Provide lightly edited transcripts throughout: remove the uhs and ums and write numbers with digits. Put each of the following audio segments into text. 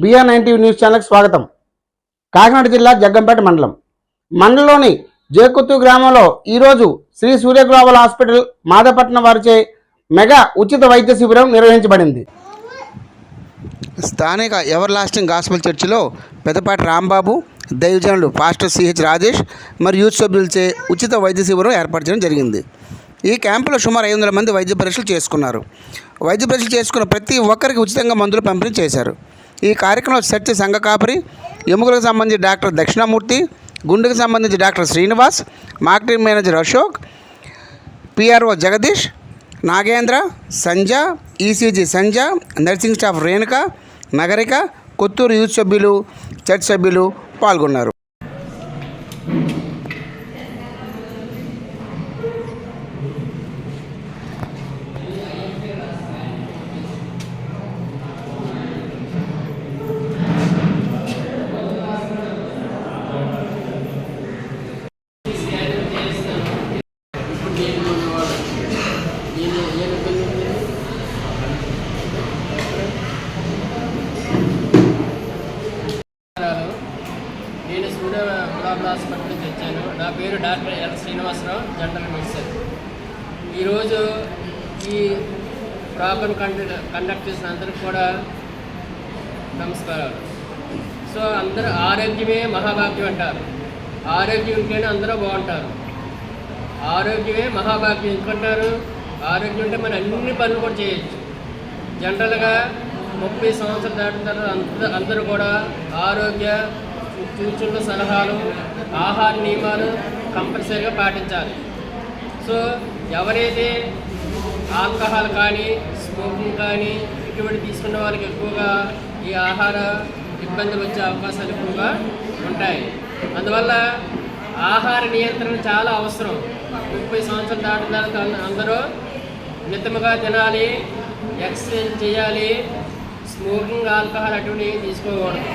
BR9 news ఛానల్కి స్వాగతం. కాకినాడ జిల్లా జగ్గంపేట మండలంలోని జేకుత్తు గ్రామంలో ఈరోజు శ్రీ సూర్య గ్లోబల్ హాస్పిటల్ మాదపట్నం వారిచే మెగా ఉచిత వైద్య శిబిరం నిర్వహించబడింది. స్థానిక ఎవర్ లాస్టింగ్ గాస్పెల్ చర్చిలో పెద్దపాటి రాంబాబు, దైవజనులు పాస్టర్ CH రాజేష్ మరియు యూత్ సభ్యులచే ఉచిత వైద్య శిబిరం ఏర్పాటు చేయడం జరిగింది. ఈ క్యాంపులో సుమారు 500 మంది వైద్య పరీక్షలు చేసుకున్నారు. వైద్య పరీక్షలు చేసుకున్న ప్రతి ఒక్కరికి ఉచితంగా మందులు పంపిణీ చేశారు. ఈ కార్యక్రమంలో సత్య సంఘ కాపరి, ఎముకలకు సంబంధించి డాక్టర్ దక్షిణామూర్తి, గుండెకు సంబంధించి doctor Srinivas, marketing manager Ashok, PRO Jagadeesh, Nagendra, Sanja, ECG Sanja, nursing staff Renuka, Nagarika, Kothur youth సభ్యులు, చర్చ్ సభ్యులు పాల్గొన్నారు. నేను సూర్య గ్లోబల్ హాస్పిటల్ నుంచి వచ్చాను. నా పేరు doctor L Srinivasa Rao, general medicine. ఈరోజు ఈ ప్రోగ్రామ్ కండక్ట్ చేసిన అందరికి కూడా నమస్కారాలు. సో అందరూ ఆరోగ్యమే మహాభాగ్యం అంటారు. ఆరోగ్యం ఉంటేనే అందరూ బాగుంటారు. ఆరోగ్యమే మహాభాగ్యం ఎందుకంటారు? ఆరోగ్యం ఉంటే మనం అన్ని పనులు కూడా చేయొచ్చు. జనరల్గా 30 సంవత్సరాలు దాటిన తర్వాత అందరూ కూడా ఆరోగ్య సూచనలు, సలహాలు, ఆహార నియమాలు కంపల్సరీగా పాటించాలి. సో ఎవరైతే ఆల్కహాల్ కానీ, స్మోకింగ్ కానీ ఇటువంటి తీసుకున్న వాళ్ళకి ఎక్కువగా ఈ ఆహార ఇబ్బందులు వచ్చే అవకాశాలు ఎక్కువగా ఉంటాయి. అందువల్ల ఆహార నియంత్రణ చాలా అవసరం. 30 సంవత్సరాలు దాటిన తర్వాత అందరూ మితముగా తినాలి, ఎక్సర్సైజ్ చేయాలి, స్మోకింగ్, ఆల్కహాల్ అటువంటివి తీసుకోకూడదు.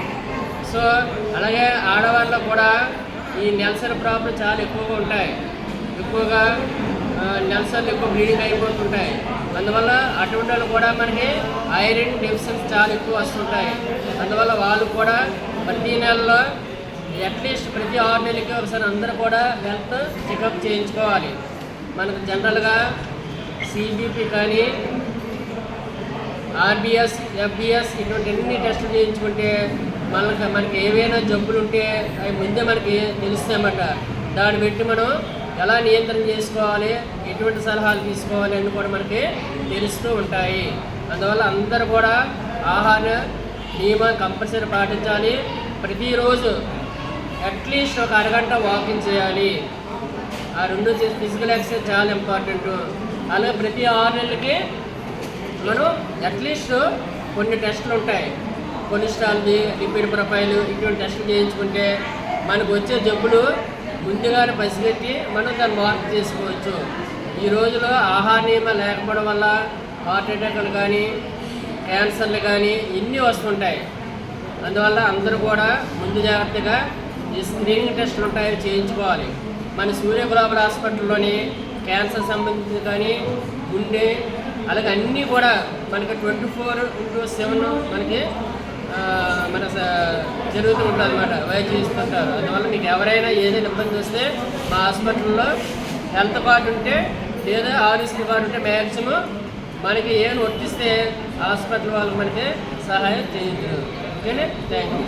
సో అలాగే ఆడవాళ్ళలో కూడా ఈ నెలసరి ప్రాబ్లం చాలా ఎక్కువగా ఉంటాయి. ఎక్కువగా నెలసర్లు ఎక్కువ బ్లీడింగ్ అయిపోతుంటాయి. అందువల్ల అటువంటి వాళ్ళు కూడా మనకి ఐరన్ డెఫిషియన్సీ చాలా ఎక్కువ వస్తుంటాయి. అందువల్ల వాళ్ళు కూడా ప్రతి నెలలో అట్లీస్ట్ ప్రతి 6 నెలలకి ఒకసారి అందరూ కూడా హెల్త్ చెకప్ చేయించుకోవాలి. మనకు జనరల్గా CBP కానీ, RBS, FBS ఇటువంటి అన్ని టెస్టులు చేయించుకుంటే మనకి ఏవైనా జబ్బులు ఉంటే అవి ముందే మనకి తెలుస్తాయన్నమాట. దాన్ని బట్టి మనం ఎలా నియంత్రణ చేసుకోవాలి, ఎటువంటి సలహాలు తీసుకోవాలి అని కూడా మనకి తెలుస్తూ ఉంటాయి. అందువల్ల అందరూ కూడా ఆహార నియమం కంపల్సరీ పాటించాలి. ప్రతిరోజు అట్లీస్ట్ ఒక అరగంట వాకింగ్ చేయాలి. ఆ రెండు ఫిజికల్ ఎక్సర్సైజ్ చాలా ఇంపార్టెంట్. అలాగే ప్రతి 6 నెలలకి మనం అట్లీస్ట్ కొన్ని టెస్టులు ఉంటాయి. కొలెస్ట్రాల్ది, లిపిడ్ ప్రొఫైల్ ఇటువంటి టెస్టులు చేయించుకుంటే మనకు వచ్చే జబ్బులు ముందుగానే పసిగట్టి మనం దాన్ని మార్పు చేసుకోవచ్చు. ఈ రోజులో ఆహార నియమాలు లేకపోవడం వల్ల హార్ట్ అటాక్లు కానీ, క్యాన్సర్లు కానీ ఇన్ని వస్తుంటాయి. అందువల్ల అందరూ కూడా ముందు జాగ్రత్తగా ఈ స్క్రీనింగ్ టెస్టులు ఉంటాయి, చేయించుకోవాలి. మన సూర్య గ్లోబల్ హాస్పిటల్లోని క్యాన్సర్ సంబంధించి కానీ, గుండె, అలాగే అన్నీ కూడా మనకి 24/7 మనకి మన జరుగుతూ ఉంటుంది అన్నమాట. వైద్యం ఇస్తుంటారు. అందువల్ల మీకు ఎవరైనా ఏదైనా ఇబ్బంది వస్తే మా హాస్పిటల్లో హెల్త్ కార్డు ఉంటే లేదా ఆరోగ్య కార్డు ఉంటే మ్యాక్సిమం మనకి ఏం వర్తిస్తే హాస్పిటల్ వాళ్ళు మనకి సహాయం చేయగలరు. ఓకేనే, థ్యాంక్ యూ.